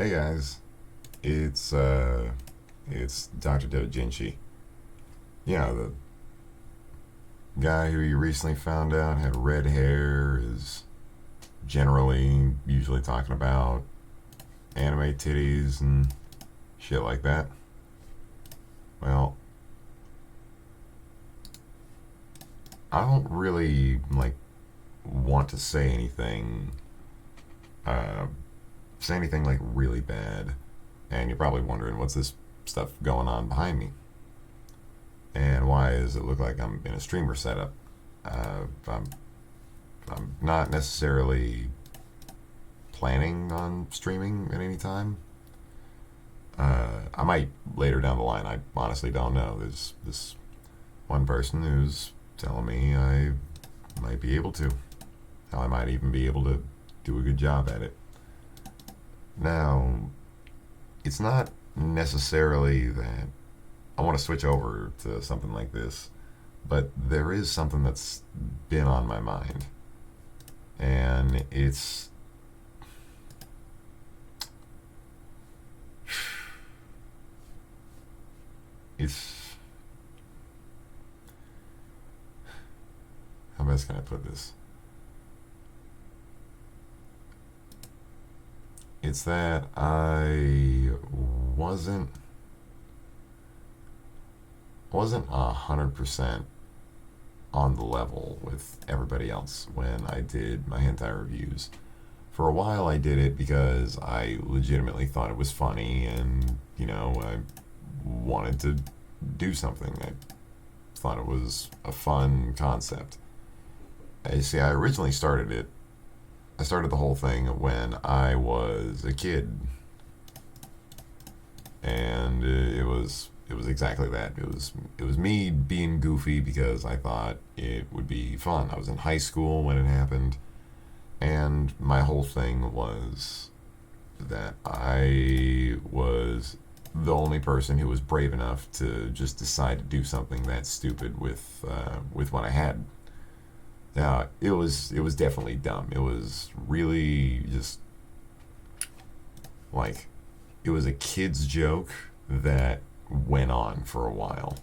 Hey guys, it's it's Dr. Dojinshi. Yeah, the guy who you recently found out had red hair is generally usually talking about anime titties and shit like that. Well, I don't really want to uh, say anything like really bad, and you're probably wondering what's this stuff going on behind me, and why does it look like I'm in a streamer setup? I'm not necessarily planning on streaming at any time. I might later down the line. I honestly don't know. There's this one person who's telling me I might be able to. How I might even be able to do a good job at it. Now, it's not necessarily that I want to switch over to something like this, but there is something that's been on my mind, and it's how best can I put this? It's that I wasn't wasn't 100% on the level with everybody else when I did my hentai reviews. For a while, I did it because I legitimately thought it was funny, and I wanted to do something. I thought it was a fun concept. You see, I originally started it. I started the whole thing when I was a kid, and it was exactly that. It was me being goofy because I thought it would be fun. I was in high school when it happened, and my whole thing was that I was the only person who was brave enough to just decide to do something that stupid with what I had. Now it was definitely dumb. It was really just like it was a kid's joke that went on for a while.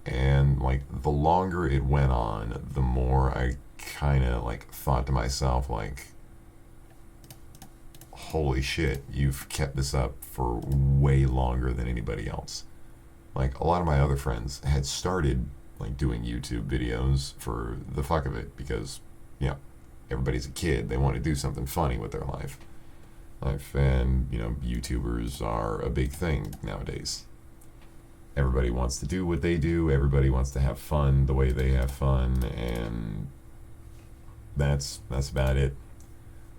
And the longer it went on, the more I kind of thought to myself holy shit, you've kept this up for way longer than anybody else. Like a lot of my other friends had started doing YouTube videos for the fuck of it because you know everybody's a kid. They want to do something funny with their life, and YouTubers are a big thing nowadays. Everybody wants to do what they do. Everybody wants to have fun the way they have fun, and that's about it.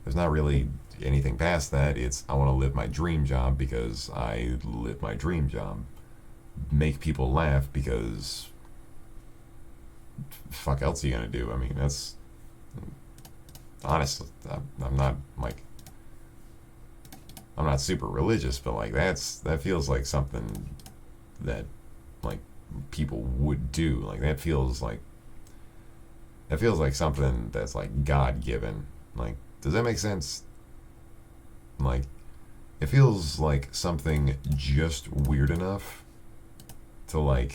There's not really anything past that. It's I want to live my dream job because I live my dream job. Make people laugh because fuck else are you gonna do? I mean, that's honestly. I'm not I'm not super religious, but that feels like something that like people would do. That feels like something that's God given. Does that make sense? Like, it feels like something just weird enough to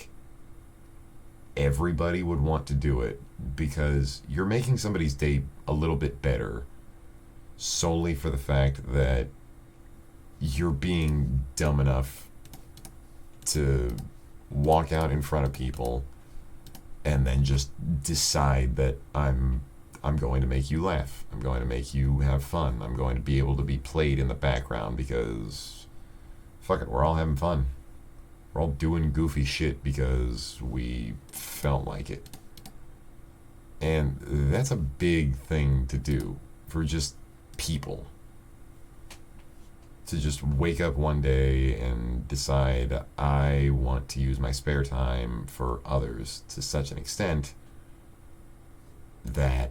everybody would want to do it because you're making somebody's day a little bit better solely for the fact that you're being dumb enough to walk out in front of people and then just decide that I'm going to make you laugh. I'm going to make you have fun. I'm going to be able to be played in the background because fuck it, we're all having fun. We're all doing goofy shit because we felt like it. And that's a big thing to do for just people. To just wake up one day and decide I want to use my spare time for others to such an extent that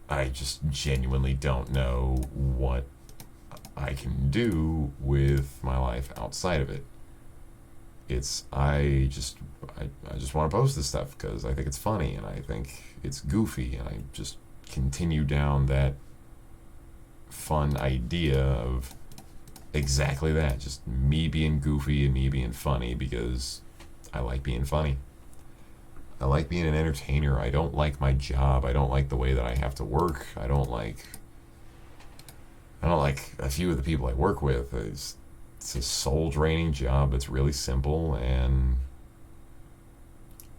I just genuinely don't know what I can do with my life outside of it. It's I just want to post this stuff because I think it's funny and I think it's goofy and I just continue down that fun idea of exactly that. Just me being goofy and me being funny because I like being funny. I like being an entertainer. I don't like my job. I don't like the way that I have to work. I don't like a few of the people I work with. It's a soul draining job. It's really simple, and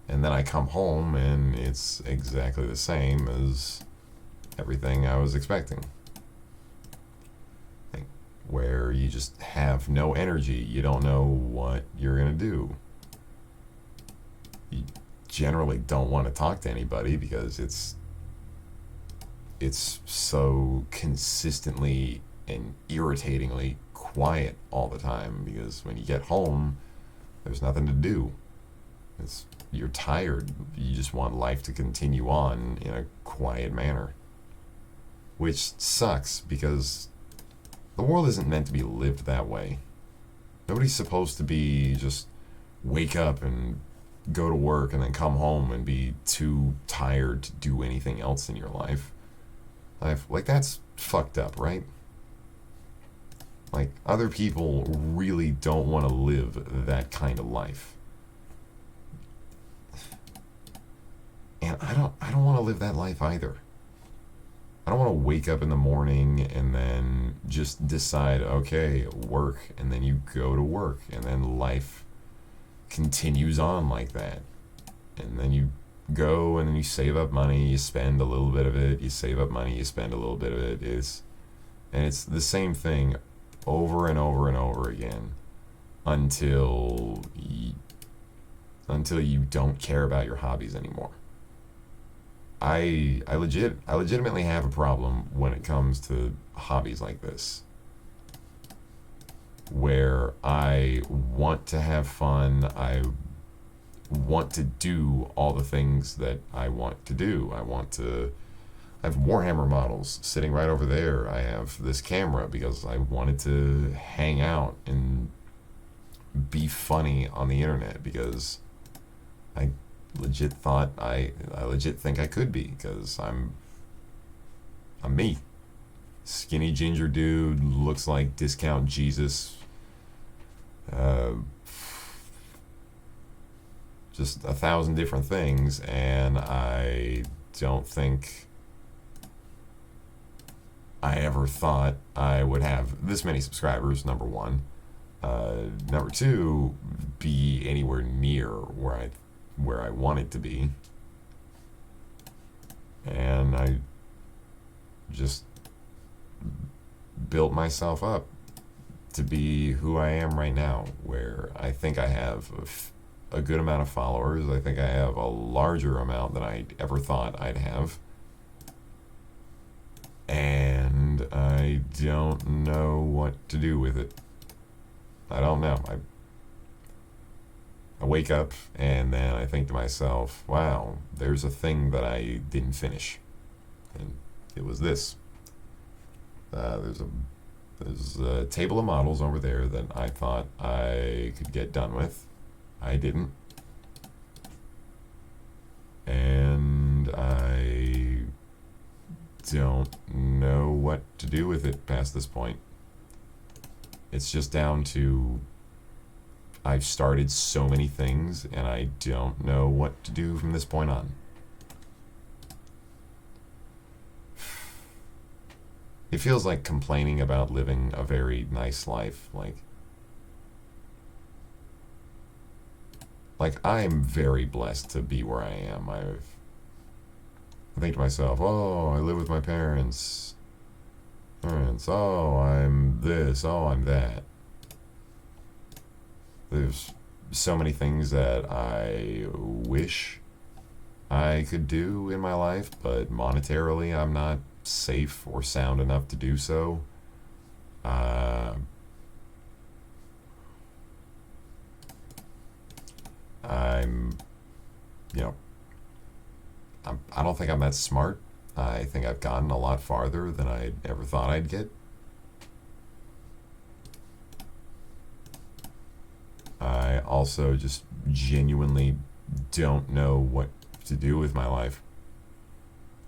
then I come home and it's exactly the same as everything I was expecting. Like, where you just have no energy. You don't know what you're gonna do. You generally don't want to talk to anybody because it's so consistently and irritatingly quiet all the time, because when you get home there's nothing to do. You're tired. You just want life to continue on in a quiet manner, which sucks because the world isn't meant to be lived that way. Nobody's supposed to be just wake up and go to work and then come home and be too tired to do anything else in your life. Like, that's fucked up, right? Like, other people really don't want to live that kind of life. And I don't want to live that life either. I don't want to wake up in the morning and then just decide, okay, work, and then you go to work, and then life continues on like that. And then you go and then you save up money, you spend a little bit of it, you save up money, you spend a little bit of it. And it's the same thing over and over and over again until you don't care about your hobbies anymore. I legitimately have a problem when it comes to hobbies like this, where I want to have fun. I want to do all the things that I want to do. I have Warhammer models sitting right over there. I have this camera because I wanted to hang out and be funny on the internet, because I legit thought I legit think I could be, because I'm me. Skinny ginger dude, looks like discount Jesus. Just 1,000 different things, and I don't think I ever thought I would have this many subscribers, number one. Number two, be anywhere near where I wanted to be. And I just built myself up to be who I am right now, where I think I have a good amount of followers. I think I have a larger amount than I ever thought I'd have. And I don't know what to do with it. I don't know. I wake up and then I think to myself, wow, there's a thing that I didn't finish. And it was this. There's a table of models over there that I thought I could get done with. I didn't. And I don't know what to do with it past this point. It's just down to I've started so many things and I don't know what to do from this point on. It feels like complaining about living a very nice life. Like I'm very blessed to be where I am. I think to myself, oh, I live with my parents. Oh, I'm this. Oh, I'm that. There's so many things that I wish I could do in my life, but monetarily I'm not safe or sound enough to do so. I'm, you know, I don't think I'm that smart. I think I've gotten a lot farther than I ever thought I'd get. I also just genuinely don't know what to do with my life.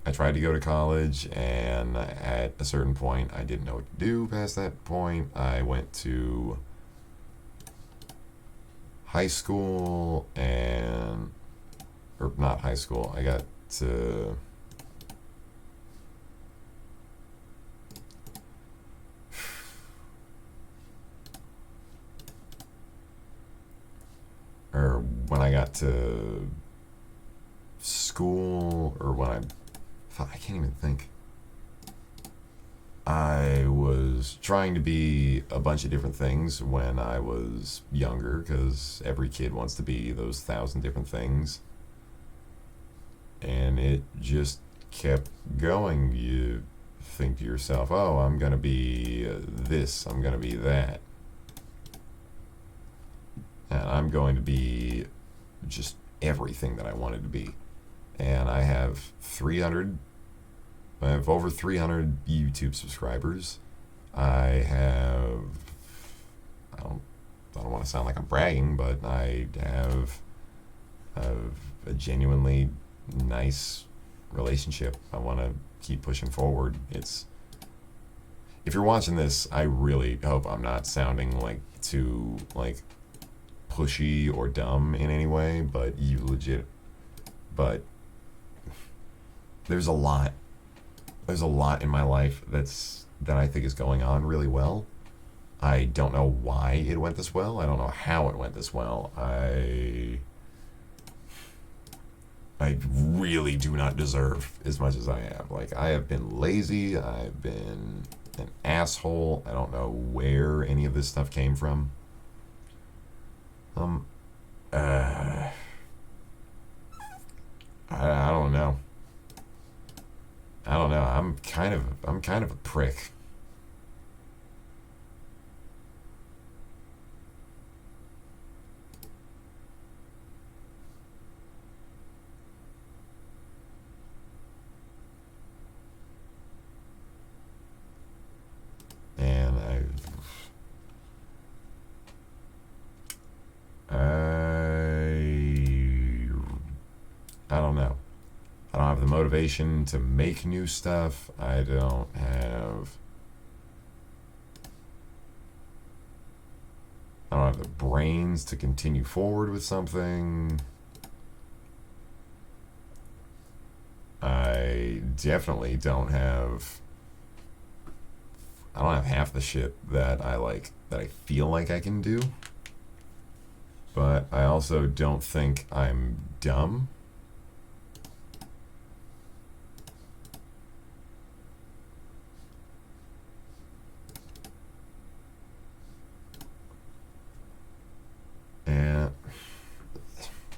I tried to go to college, and at a certain point, I didn't know what to do past that point. I went to high school and, or not high school, I got to, or when I got to school, or when I can't even think. I was trying to be a bunch of different things when I was younger, because every kid wants to be those thousand different things. And it just kept going. You think to yourself, oh, I'm going to be this, I'm going to be that. And I'm going to be just everything that I wanted to be. And I have over 300 YouTube subscribers. I have, I don't want to sound like I'm bragging, but I have a genuinely nice relationship. I want to keep pushing forward. If you're watching this, I really hope I'm not sounding like too like pushy or dumb in any way, but but there's a lot in my life that I think is going on really well. I don't know why it went this well. I don't know how it went this well. I really do not deserve as much as I have. Like, I have been lazy. I've been an asshole. I don't know where any of this stuff came from. I don't know. I don't know. I'm kind of a prick. And I don't know. I don't have the motivation to make new stuff. I don't have the brains to continue forward with something. I definitely don't have half the shit that I feel like I can do. But I also don't think I'm dumb. And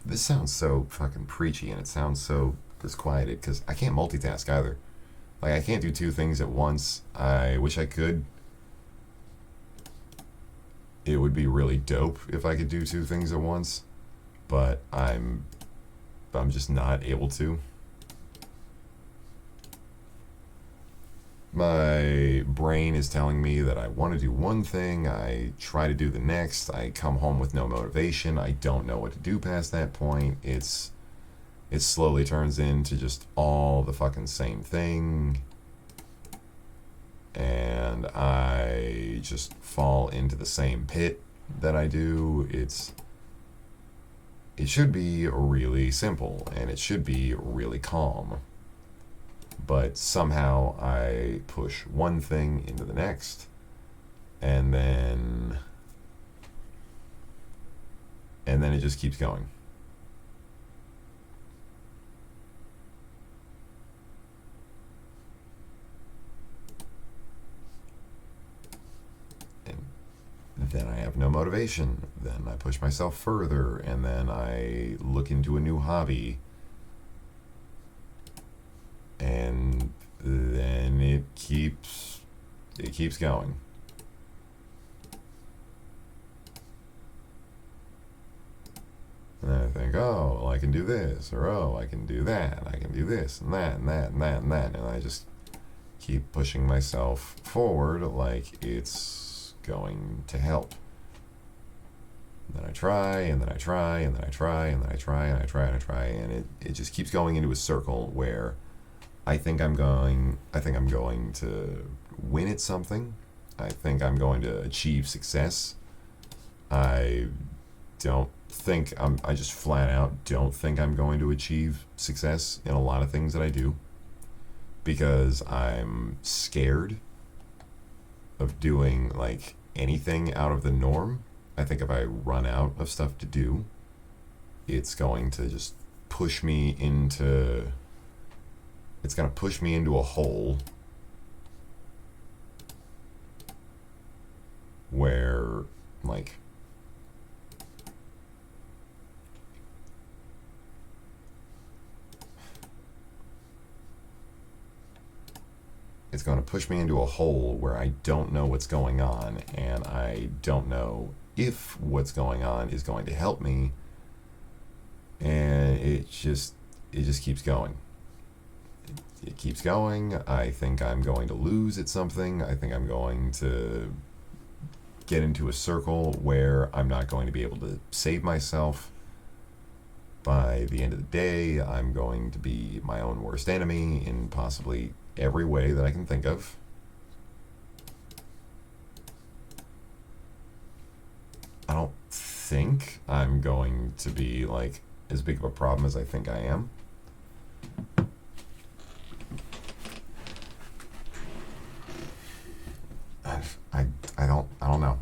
this sounds so fucking preachy, and it sounds so disquieted because I can't multitask either. Like, I can't do two things at once. I wish I could. It would be really dope if I could do two things at once, but I'm just not able to. My brain is telling me that I want to do one thing, I try to do the next, I come home with no motivation, I don't know what to do past that point. It slowly turns into just all the fucking same thing, and I just fall into the same pit that I do. It should be really simple, and it should be really calm, but somehow I push one thing into the next, and then it just keeps going. Then I have no motivation. Then I push myself further, and then I look into a new hobby, and then it keeps going. And then I think, oh, well, I can do this, or oh, I can do that, I can do this, and that, and that, and that, and that, and I just keep pushing myself forward like it's going to help. And then I try, and then I try, and then I try, and then I try, and I try, and I try, and it just keeps going into a circle where I think I'm going to win at something. I think I'm going to achieve success. I don't think I just flat out don't think I'm going to achieve success in a lot of things that I do because I'm scared of doing like anything out of the norm. I think if I run out of stuff to do, it's going to just push me into it's going to push me into a hole where like it's going to push me into a hole where I don't know what's going on and I don't know if what's going on is going to help me, and it just keeps going. It keeps going. I think I'm going to lose at something. I think I'm going to get into a circle where I'm not going to be able to save myself. By the end of the day, I'm going to be my own worst enemy in possibly every way that I can think of. I don't think I'm going to be like as big of a problem as I think I am. I don't know.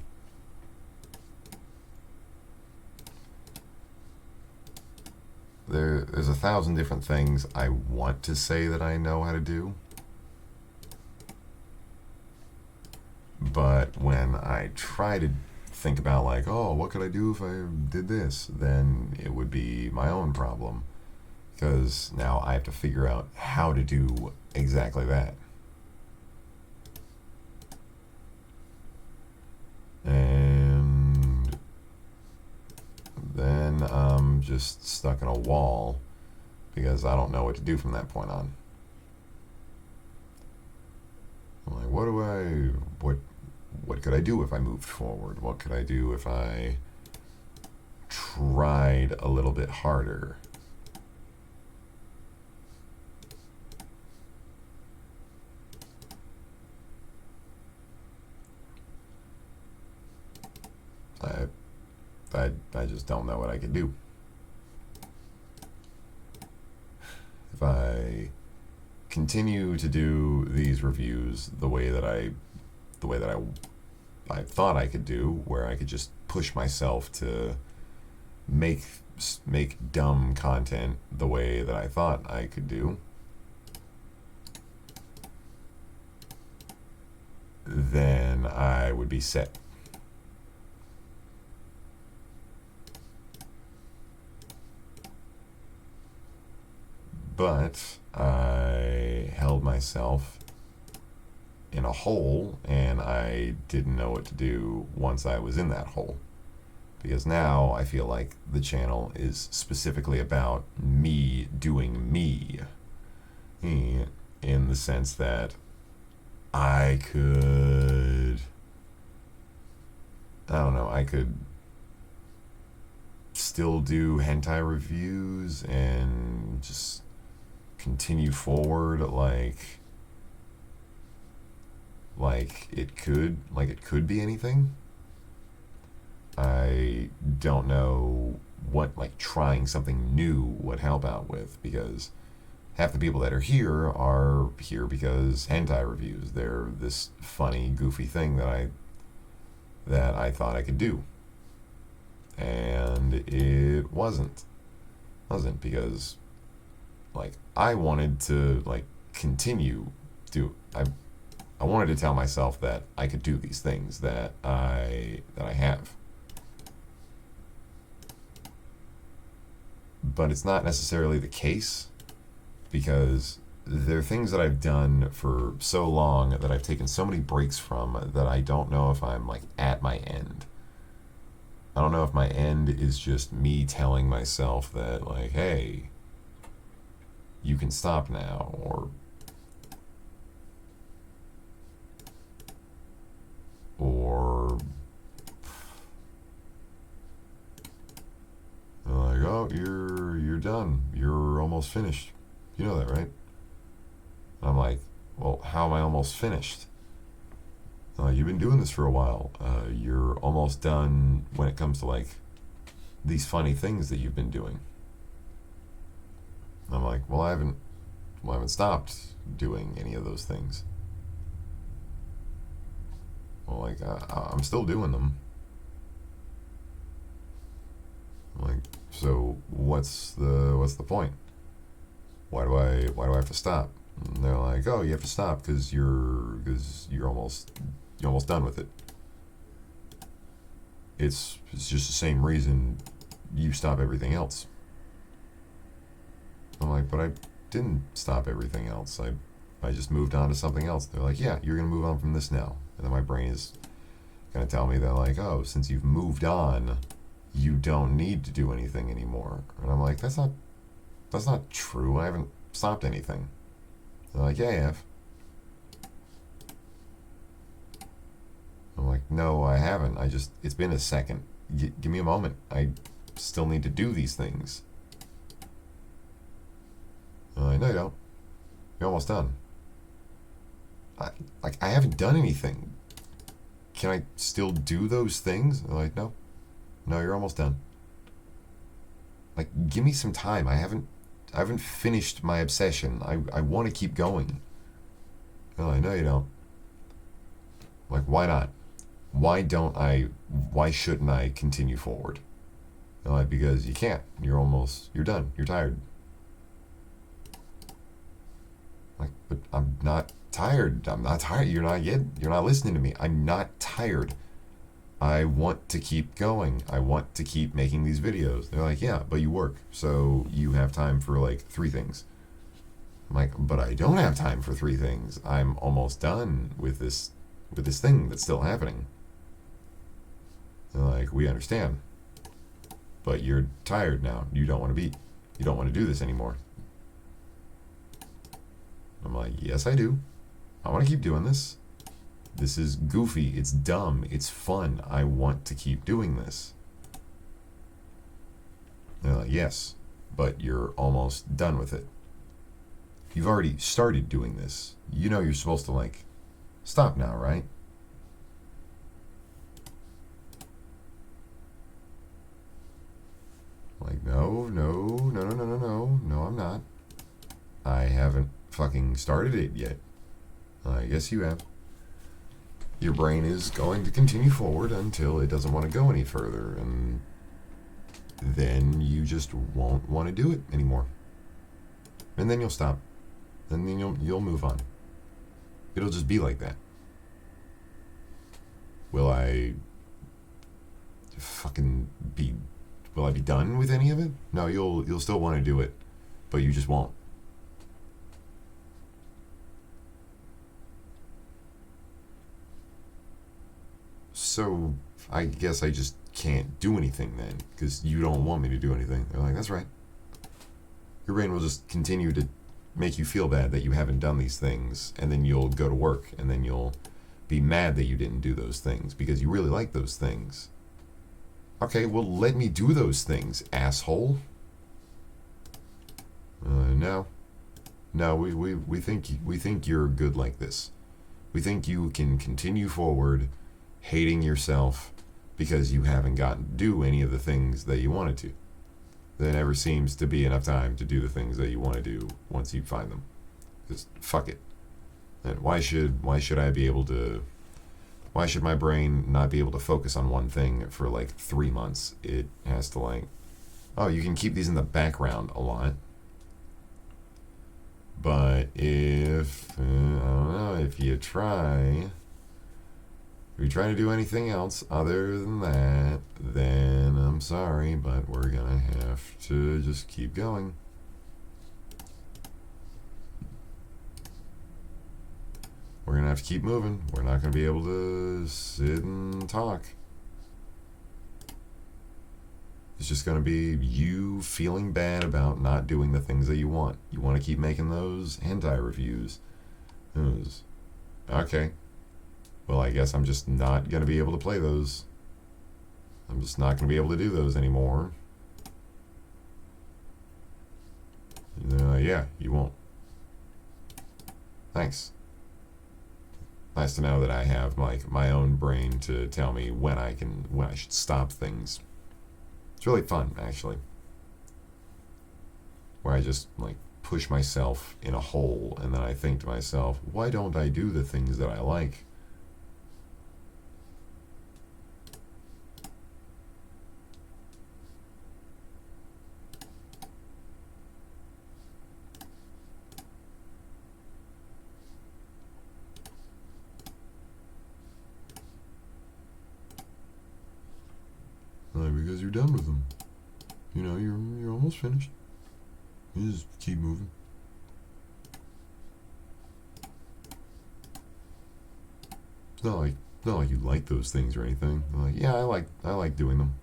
There's 1,000 different things I want to say that I know how to do, but when I try to think about like, oh, what could I do if I did this, then it would be my own problem because now I have to figure out how to do exactly that. And then I'm just stuck in a wall because I don't know what to do from that point on. I'm like, what could I do if I moved forward? What could I do if I tried a little bit harder? I, I just don't know what I could do. If I continue to do these reviews the way that I thought I could do, where I could just push myself to make dumb content the way that I thought I could do, then I would be set. But I held myself in a hole and I didn't know what to do once I was in that hole. Because now I feel like the channel is specifically about me doing me. In the sense that I could, I don't know, I could still do hentai reviews and just continue forward like it could be anything. I don't know what like trying something new would help out with, because half the people that are here because hentai reviews. They're this funny, goofy thing that I thought I could do, and it wasn't because like I wanted to like continue do I wanted to tell myself that I could do these things that I have. But it's not necessarily the case, because there are things that I've done for so long that I've taken so many breaks from that I don't know if I'm like at my end. I don't know if my end is just me telling myself that like, hey, you can stop now, or like, oh, you're done. You're almost finished. You know that, right? And I'm like, well, how am I almost finished? You've been doing this for a while. You're almost done when it comes to like these funny things that you've been doing. And I'm like, well, I haven't stopped doing any of those things. Well, like, I'm still doing them. I'm like, so what's the point? Why do I have to stop? And they're like, oh, you have to stop because you're almost done with it. It's just the same reason you stop everything else. I'm like, but I didn't stop everything else. I just moved on to something else. They're like, yeah, you're gonna move on from this now. And then my brain is gonna tell me that like, oh, since you've moved on, you don't need to do anything anymore. And I'm like, that's not true. I haven't stopped anything. They're like, yeah, I have. I'm like, no, I haven't. It's been a second. Give me a moment. I still need to do these things. No, you don't. You're almost done. I haven't done anything. Can I still do those things? They're like, no. No, you're almost done. Like, give me some time. I haven't finished my obsession. I want to keep going. They're like, no, you don't. I'm like, why not? Why shouldn't I continue forward? They're like, because you can't. You're done. You're tired. Like, but I'm not tired. I'm not tired. You're not listening to me. I'm not tired. I want to keep going. I want to keep making these videos. They're like, yeah, but you work, so you have time for like 3 things. I'm like, but I don't have time for 3 things. I'm almost done with this thing that's still happening. They're like, we understand, but you're tired now. You don't want to do this anymore. I'm like, yes, I do. I want to keep doing this. This is goofy. It's dumb. It's fun. I want to keep doing this. They're like, yes, but you're almost done with it. You've already started doing this. You know you're supposed to, like, stop now, right? Like, no, I'm not. I haven't fucking started it yet. I guess you have. Your brain is going to continue forward until it doesn't want to go any further, and then you just won't want to do it anymore. And then you'll stop. And then you'll move on. It'll just be like that. Will I be done with any of it? No, you'll still want to do it, but you just won't. So I guess I just can't do anything then, because you don't want me to do anything. They're like, that's right. Your brain will just continue to make you feel bad that you haven't done these things, and then you'll go to work, and then you'll be mad that you didn't do those things because you really like those things. Okay, well, let me do those things, asshole. No, we think you're good like this. We think you can continue forward, hating yourself because you haven't gotten to do any of the things that you wanted to. There never seems to be enough time to do the things that you want to do once you find them. Just fuck it. And why should my brain not be able to focus on one thing for like 3 months? It has to like, oh, you can keep these in the background a lot. But if you try to do anything else other than that, then I'm sorry, but we're gonna have to just keep going. We're gonna have to keep moving. We're not gonna be able to sit and talk. It's just gonna be you feeling bad about not doing the things that you want. You want to keep making those hentai reviews. Okay. Well, I guess I'm just not going to be able to play those. I'm just not going to be able to do those anymore. Yeah, you won't. Thanks. Nice to know that I have like my own brain to tell me when I should stop things. It's really fun, actually. Where I just like push myself in a hole and then I think to myself, why don't I do the things that I like? Because you're done with them. You know, you're almost finished. You just keep moving. It's not like you like those things or anything. Like, yeah, I like doing them.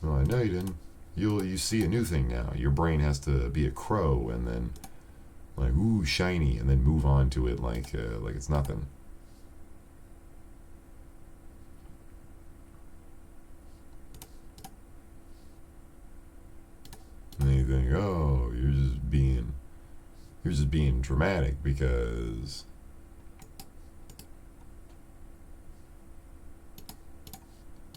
No, I know you didn't. You see a new thing now. Your brain has to be a crow and then like ooh shiny and then move on to it like it's nothing. And then you think, oh, you're just being dramatic because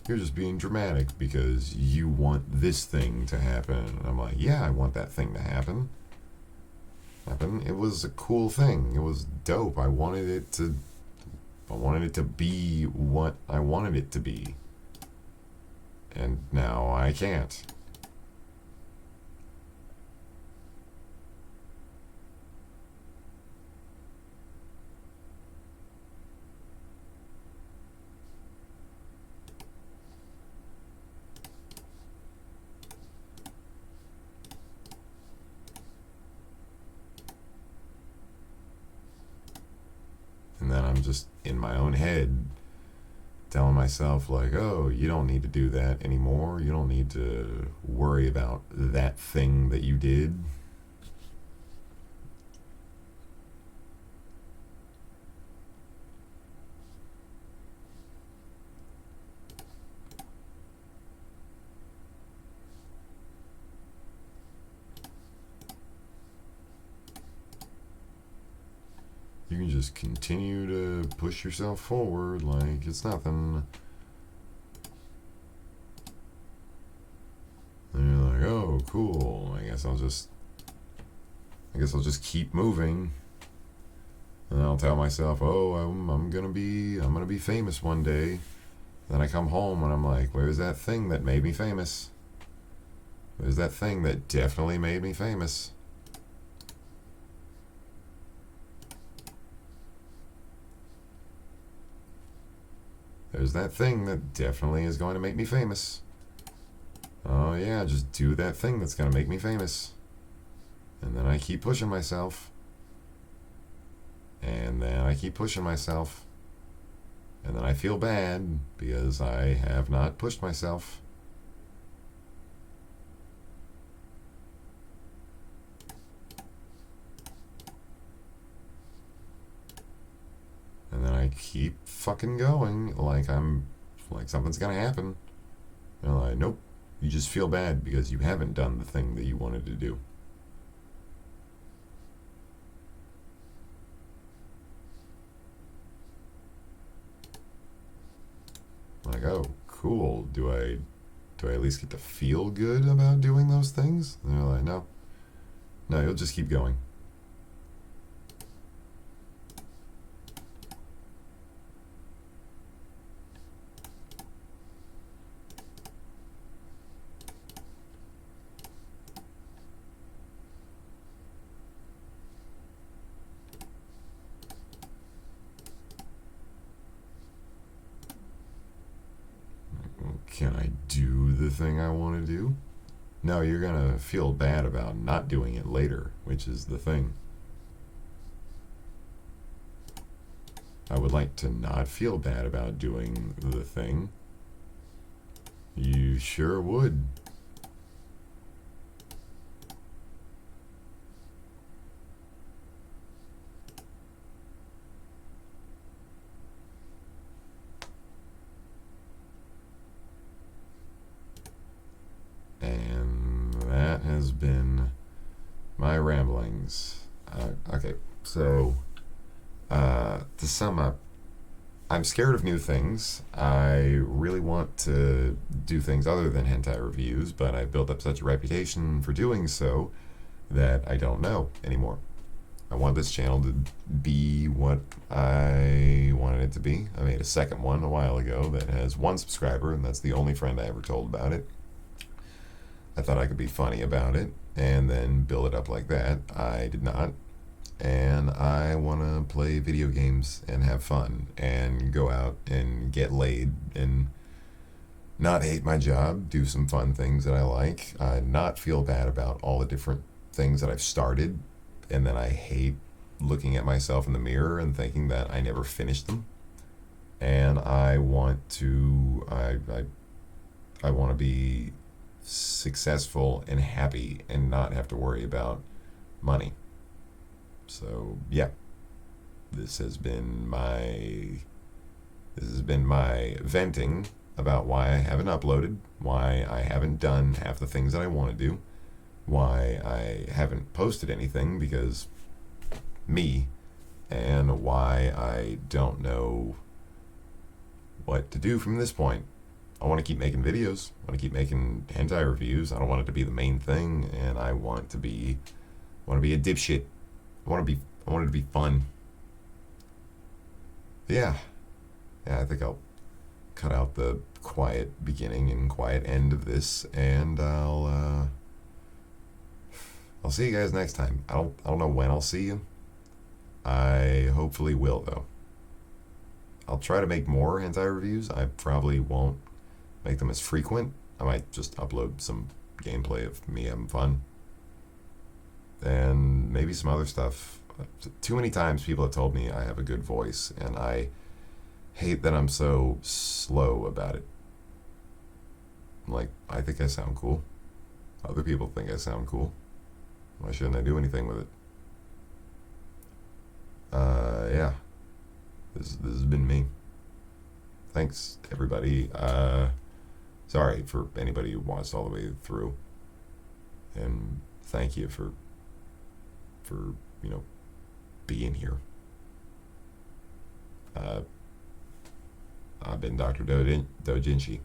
you're just being dramatic because you want this thing to happen. And I'm like, yeah, I want that thing to happen. It was a cool thing. It was dope. I wanted it to be what I wanted it to be. And now I can't. And then I'm just in my own head telling myself like, oh, you don't need to do that anymore. You don't need to worry about that thing that you did. You can just continue to push yourself forward like it's nothing. And you're like, oh, cool. I guess I'll just keep moving. And I'll tell myself, oh, I'm gonna be famous one day. Then I come home and I'm like, where's that thing that made me famous? Where's that thing that definitely made me famous? There's that thing that definitely is going to make me famous. Oh yeah, just do that thing that's going to make me famous. And then I keep pushing myself. And then I keep pushing myself. And then I feel bad because I have not pushed myself. And then I keep fucking going like something's gonna happen. And I'm like, nope. You just feel bad because you haven't done the thing that you wanted to do. Like, oh, cool. Do I at least get to feel good about doing those things? And they're like, no. No, you'll just keep going. Can I do the thing I want to do? No, you're gonna feel bad about not doing it later, which is the thing. I would like to not feel bad about doing the thing. You sure would. And that has been my ramblings. Okay, so to sum up, I'm scared of new things. I really want to do things other than hentai reviews, but I've built up such a reputation for doing so that I don't know anymore. I want this channel to be what I wanted it to be. I made a second one a while ago that has one subscriber, and that's the only friend I ever told about it. I thought I could be funny about it and then build it up like that. I did not. And I want to play video games and have fun and go out and get laid and not hate my job, do some fun things that I like, not feel bad about all the different things that I've started, and then I hate looking at myself in the mirror and thinking that I never finished them. And I want to, I want to be successful and happy and not have to worry about money. So yeah, this has been my venting about why I haven't uploaded, why I haven't done half the things that I want to do, why I haven't posted anything because me, and why I don't know what to do from this point. I want to keep making videos. I want to keep making hentai reviews. I don't want it to be the main thing, and I want to be a dipshit. I want it to be fun. Yeah. Yeah, I think I'll cut out the quiet beginning and quiet end of this, and I'll see you guys next time. I don't know when I'll see you. I hopefully will though. I'll try to make more hentai reviews. I probably won't make them as frequent. I might just upload some gameplay of me having fun. And maybe some other stuff. Too many times people have told me I have a good voice, and I hate that I'm so slow about it. Like, I think I sound cool. Other people think I sound cool. Why shouldn't I do anything with it? Yeah. This has been me. Thanks, everybody. Sorry for anybody who watched all the way through. And thank you for being here. I've been Dr. Dojinshi.